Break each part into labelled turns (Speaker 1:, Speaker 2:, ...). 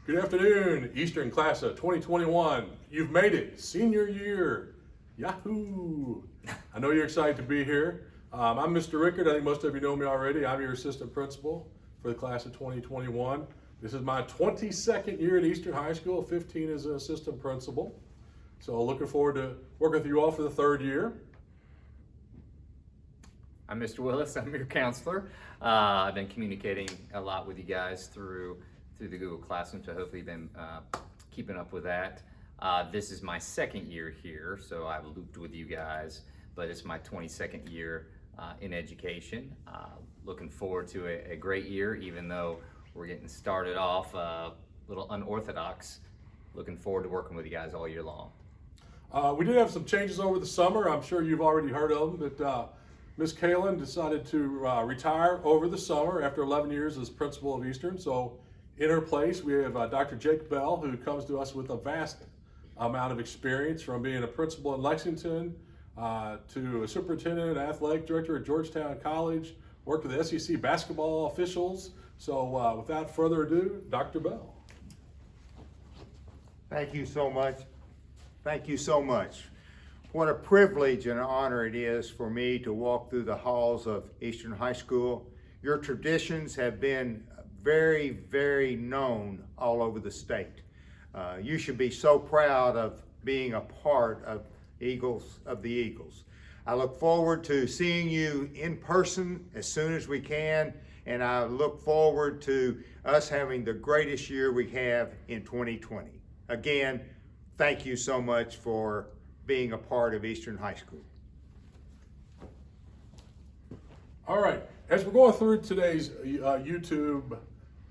Speaker 1: Good afternoon, Eastern Class of 2021. You've made it, senior year. Yahoo! I know you're excited to be here. I'm Mr. Rickard. I think most of you know me already. I'm your assistant principal for the class of 2021. This is my 22nd year at Eastern High School, 15 as an assistant principal. So looking forward to working with you all for the third year.
Speaker 2: I'm Mr. Willis. I'm your counselor. I've been communicating a lot with you guys through the Google Classroom, so hopefully you've been keeping up with that. This is my second year here, so I've looped with you guys, but it's my 22nd year in education. Looking forward to a great year, even though we're getting started off a little unorthodox. Looking forward to working with you guys all year long.
Speaker 1: We did have some changes over the summer. I'm sure you've already heard of them, but Ms. Kalin decided to retire over the summer after 11 years as principal of Eastern. So in her place, we have Dr. Jake Bell, who comes to us with a vast amount of experience from being a principal in Lexington to a superintendent, athletic director at Georgetown College, worked with the SEC basketball officials. So without further ado, Dr. Bell.
Speaker 3: Thank you so much. Thank you so much. What a privilege and an honor it is for me to walk through the halls of Eastern High School. Your traditions have been very, very known all over the state. You should be so proud of being a part of the Eagles. I look forward to seeing you in person as soon as we can, and I look forward to us having the greatest year we have in 2020. Again, thank you so much for being a part of Eastern High School.
Speaker 1: All right, as we're going through today's YouTube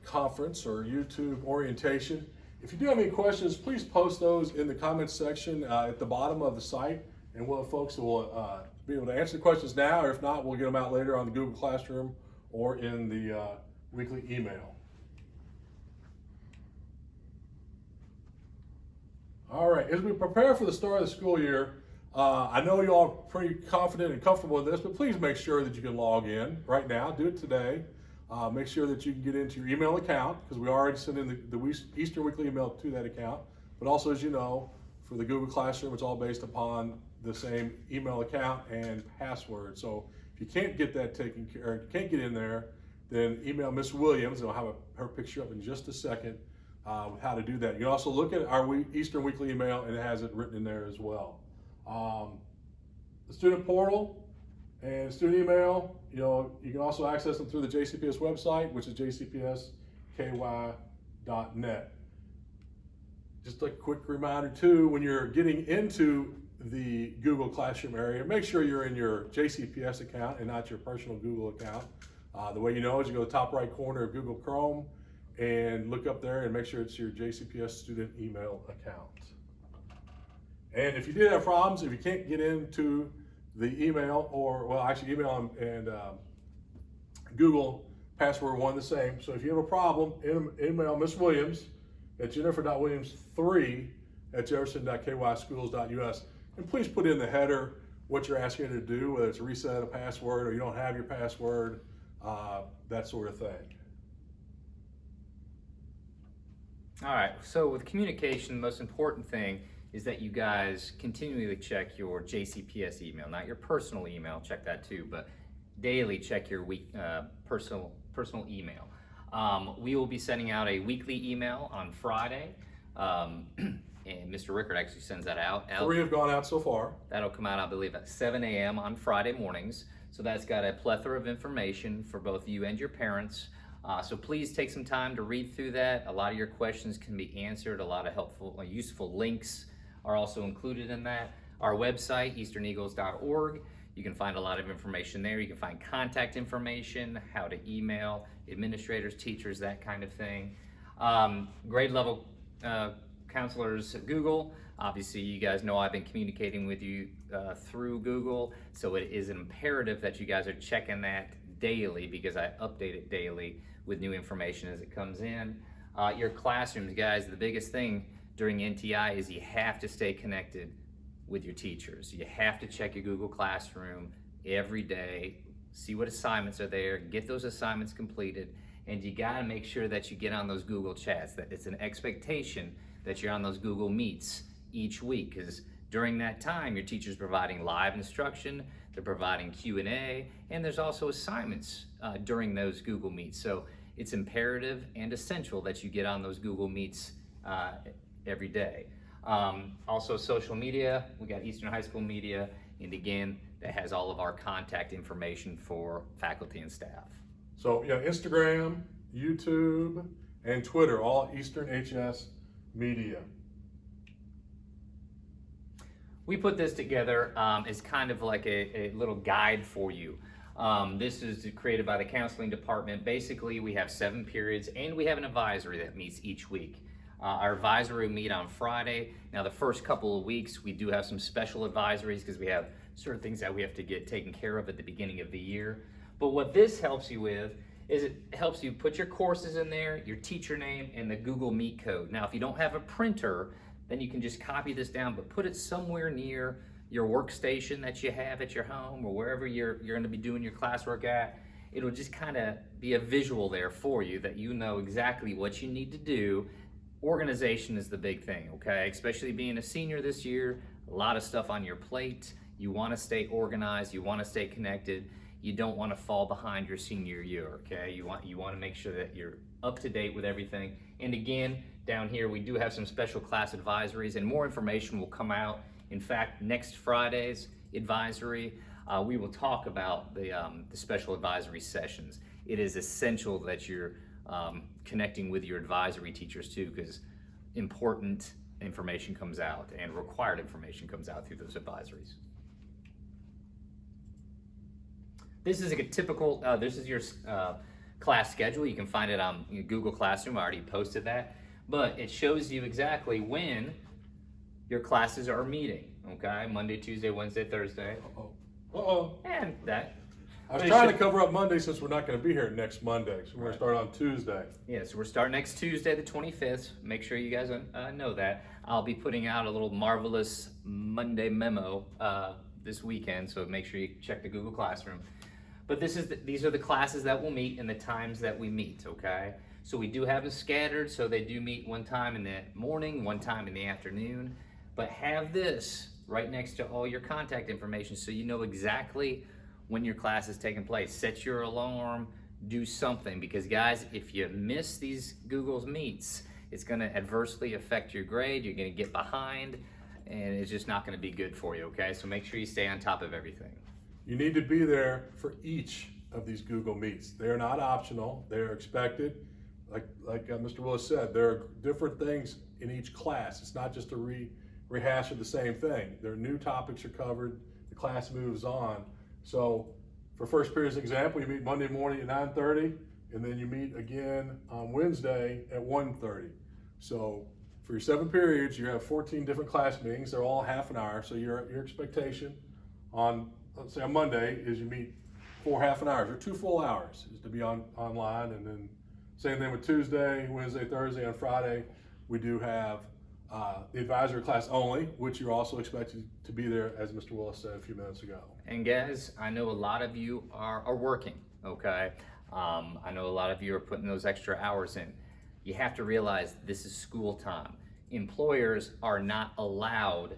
Speaker 1: conference or YouTube orientation, if you do have any questions, please post those in the comments section at the bottom of the site, and we'll have folks who will be able to answer the questions now, or if not, we'll get them out later on the Google Classroom or in the weekly email. All right, as we prepare for the start of the school year, I know you all are pretty confident and comfortable with this, but please make sure that you can log in right now. Do it today. Make sure that you can get into your email account, because we already sent in the Eastern Weekly email to that account. But also, as you know, for the Google Classroom, it's all based upon the same email account and password. So if you can't get that taken care, or can't get in there, then email Miss Williams, and I'll have her picture up in just a second with how to do that. You can also look at our Eastern Weekly email, and it has it written in there as well. The student portal and student email, you can also access them through the JCPS website, which is jcpsky.net. Just a quick reminder too, when you're getting into the Google Classroom area, make sure you're in your JCPS account and not your personal Google account. The way you know is you go to the top right corner of Google Chrome and look up there and make sure it's your JCPS student email account. And if you did have problems, if you can't get into the email, or well, actually email and Google password one the same. So if you have a problem, email Miss Williams at jennifer.williams3@jefferson.kyschools.us, and please put in the header what you're asking her to do, whether it's a reset a password or you don't have your password, that sort of thing.
Speaker 2: All right, so with communication, the most important thing is that you guys continually check your JCPS email, not your personal email, check that too, but daily check your personal email. We will be sending out a weekly email on Friday, and Mr. Rickard actually sends that out.
Speaker 1: 3 have gone out so far.
Speaker 2: That'll come out, I believe, at 7 a.m. on Friday mornings. So that's got a plethora of information for both you and your parents. So please take some time to read through that. A lot of your questions can be answered. A lot of helpful, useful links are also included in that. Our website, easterneagles.org. You can find a lot of information there. You can find contact information, how to email administrators, teachers, that kind of thing. Grade level counselors at Google. Obviously, you guys know I've been communicating with you through Google, so it is imperative that you guys are checking that daily, because I update it daily with new information as it comes in. Your classrooms, guys, the biggest thing during NTI is you have to stay connected with your teachers. You have to check your Google Classroom every day, see what assignments are there, get those assignments completed, and you gotta make sure that you get on those Google Chats, that it's an expectation that you're on those Google Meets each week, because during that time, your teacher's providing live instruction, they're providing Q&A, and there's also assignments during those Google Meets. So it's imperative and essential that you get on those Google Meets every day. Also social media, we got Eastern High School Media, and again, that has all of our contact information for faculty and staff.
Speaker 1: So yeah, Instagram, YouTube, and Twitter, all Eastern HS Media.
Speaker 2: We put this together as kind of like a little guide for you. This is created by the counseling department. Basically, we have 7 periods, and we have an advisory that meets each week. Our advisory will meet on Friday. Now, the first couple of weeks, we do have some special advisories because we have certain things that we have to get taken care of at the beginning of the year. But what this helps you with is it helps you put your courses in there, your teacher name, and the Google Meet code. Now, if you don't have a printer, then you can just copy this down, but put it somewhere near your workstation that you have at your home or wherever you're going to be doing your classwork at. It'll just kind of be a visual there for you that you know exactly what you need to do. Organization is the big thing, okay? Especially being a senior this year, a lot of stuff on your plate. You want to stay organized, you want to stay connected. You don't want to fall behind your senior year, okay? You want to make sure that you're up to date with everything. And again, down here we do have some special class advisories, and more information will come out. In fact, next Friday's advisory, we will talk about the special advisory sessions. It is essential that you're connecting with your advisory teachers too, because important information comes out and required information comes out through those advisories. This is a typical, this is your class schedule. You can find it on Google Classroom. I already posted that. But it shows you exactly when your classes are meeting, okay? Monday, Tuesday, Wednesday, Thursday. And that.
Speaker 1: I was trying to cover up Monday since we're not going to be here next Monday. So we're going to start on Tuesday.
Speaker 2: Yeah, so we're starting next Tuesday, the 25th. Make sure you guys know that. I'll be putting out a little marvelous Monday memo this weekend, so make sure you check the Google Classroom. But these are the classes that will meet and the times that we meet, okay? So we do have them scattered, so they do meet one time in the morning, one time in the afternoon. But have this right next to all your contact information so you know exactly when your class is taking place. Set your alarm, do something, because guys, if you miss these Google Meets, it's gonna adversely affect your grade, you're gonna get behind, and it's just not gonna be good for you, okay? So make sure you stay on top of everything.
Speaker 1: You need to be there for each of these Google Meets. They're not optional, they're expected. Like Mr. Willis said, there are different things in each class. It's not just a rehash of the same thing. There are new topics are covered, the class moves on. So for first period as an example, you meet Monday morning at 9:30, and then you meet again on Wednesday at 1:30. So for your 7 periods, you have 14 different class meetings. They're all half an hour. So your expectation on, let's say on Monday, is you meet 4 half an hours or 2 full hours is to be online. And then same thing with Tuesday, Wednesday, Thursday, and Friday. We do have the advisory class only, which you're also expected to be there, as Mr. Willis said a few minutes ago.
Speaker 2: And guys, I know a lot of you are working, okay? I know a lot of you are putting those extra hours in. You have to realize this is school time. Employers are not allowed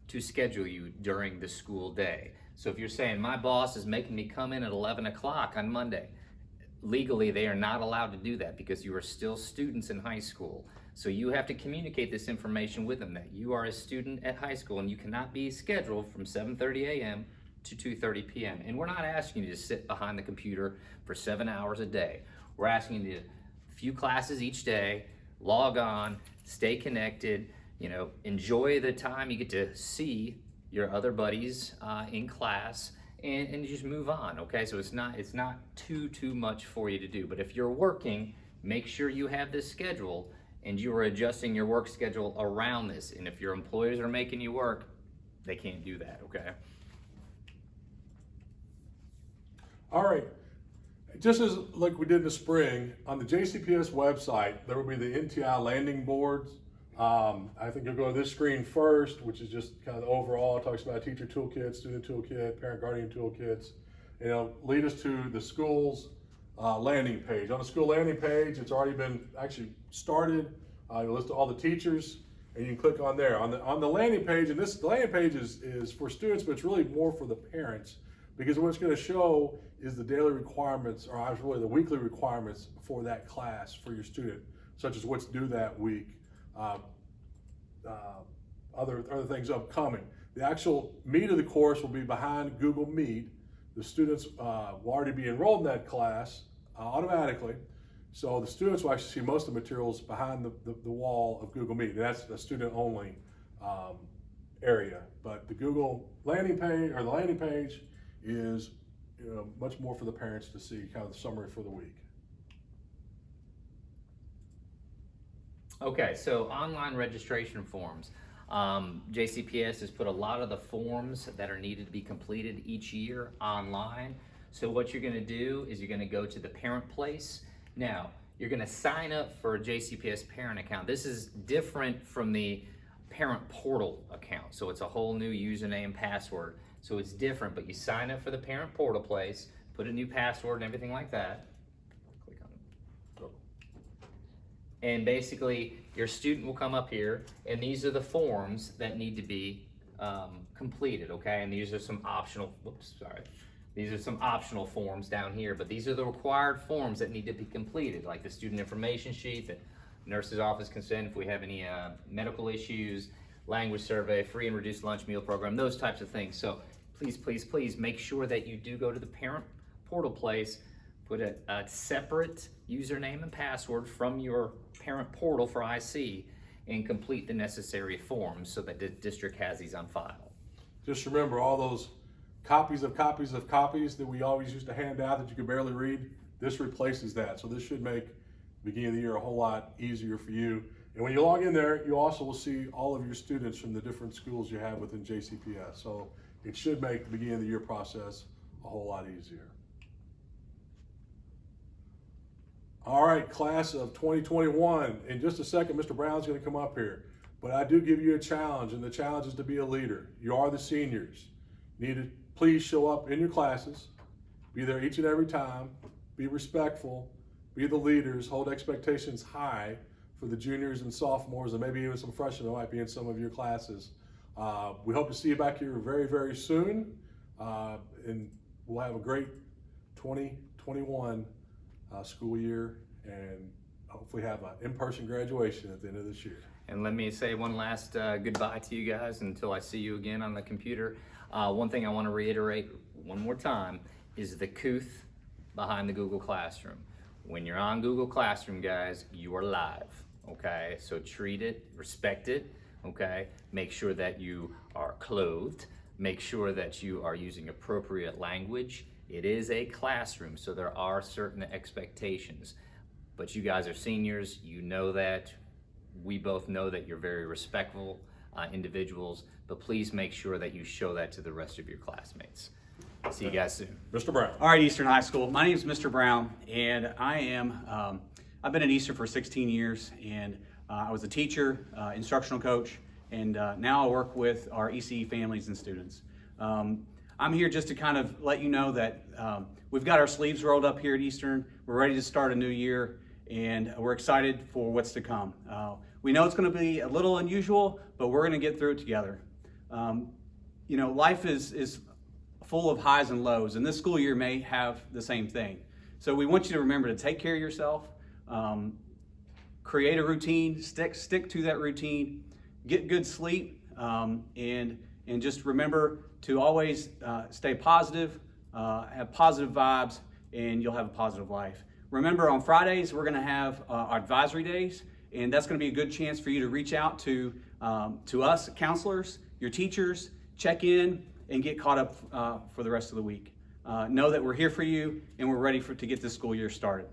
Speaker 2: to schedule you during the school day. So if you're saying, my boss is making me come in at 11 o'clock on Monday, legally they are not allowed to do that because you are still students in high school. So you have to communicate this information with them that you are a student at high school and you cannot be scheduled from 7:30 a.m. to 2:30 p.m. And we're not asking you to sit behind the computer for 7 hours a day. We're asking you to a few classes each day, log on, stay connected, enjoy the time you get to see your other buddies in class, and you just move on, okay? So it's not too much for you to do. But if you're working, make sure you have this schedule and you are adjusting your work schedule around this. And if your employers are making you work, they can't do that, okay?
Speaker 1: All right, just as like we did in the spring, on the JCPS website, there will be the NTI landing boards. I think you'll go to this screen first, which is just kind of overall. It talks about teacher toolkit, student toolkit, parent guardian toolkits. It'll lead us to the school's landing page. On the school landing page, it's already been actually started. You list all the teachers, and you can click on there. On the landing page, and the landing page is for students, but it's really more for the parents, because what it's going to show is the daily requirements, or really the weekly requirements for that class for your student, such as what's due that week, other things upcoming. The actual meat of the course will be behind Google Meet. The students will already be enrolled in that class automatically. So the students will actually see most of the materials behind the wall of Google Meet. And that's a student-only area. But the Google landing page, or the landing page, is much more for the parents to see, kind of the summary for the week.
Speaker 2: Okay, so online registration forms. JCPS has put a lot of the forms that are needed to be completed each year online. So what you're gonna do is you're gonna go to the parent place. Now, you're gonna sign up for a JCPS parent account. This is different from the parent portal account. So it's a whole new username and password. So it's different, but you sign up for the parent portal place, put a new password and everything like that. Click on it. And basically, your student will come up here, and these are the forms that need to be completed, okay? And these are some optional, these are some optional forms down here, but these are the required forms that need to be completed, like the student information sheet, the nurse's office consent if we have any medical issues, language survey, free and reduced lunch meal program, those types of things. So please, please, please make sure that you do go to the parent portal place, put a separate username and password from your parent portal for IC, and complete the necessary forms so that the district has these on file.
Speaker 1: Just remember all those copies of copies of copies that we always used to hand out that you could barely read. This replaces that. So this should make the beginning of the year a whole lot easier for you. And when you log in there, you also will see all of your students from the different schools you have within JCPS. So it should make the beginning of the year process a whole lot easier. All right, class of 2021. In just a second, Mr. Brown's going to come up here. But I do give you a challenge, and the challenge is to be a leader. You are the seniors. You need to please show up in your classes. Be there each and every time. Be respectful. Be the leaders. Hold expectations high for the juniors and sophomores, and maybe even some freshmen that might be in some of your classes. We hope to see you back here very, very soon. And we'll have a great 2021 school year, and hopefully have an in-person graduation at the end of this year.
Speaker 2: And let me say one last goodbye to you guys until I see you again on the computer. One thing I want to reiterate one more time is the couth behind the Google Classroom. When you're on Google Classroom, guys, you are live, okay? So treat it, respect it, okay? Make sure that you are clothed. Make sure that you are using appropriate language. It is a classroom, so there are certain expectations. But you guys are seniors, you know that. We both know that you're very respectful individuals, but please make sure that you show that to the rest of your classmates. See you guys soon.
Speaker 1: Mr. Brown.
Speaker 4: All right, Eastern High School. My name is Mr. Brown, and I am, I've been at Eastern for 16 years, and I was a teacher, instructional coach, and now I work with our ECE families and students. I'm here just to kind of let you know that we've got our sleeves rolled up here at Eastern. We're ready to start a new year, and we're excited for what's to come. We know it's going to be a little unusual, but we're going to get through it together. You know, life is full of highs and lows, and this school year may have the same thing. So we want you to remember to take care of yourself, create a routine, stick to that routine, get good sleep, and just remember to always stay positive, have positive vibes, and you'll have a positive life. Remember, on Fridays, we're gonna have our advisory days, and that's gonna be a good chance for you to reach out to us, counselors, your teachers, check in, and get caught up for the rest of the week. Know that we're here for you, and we're ready to get this school year started.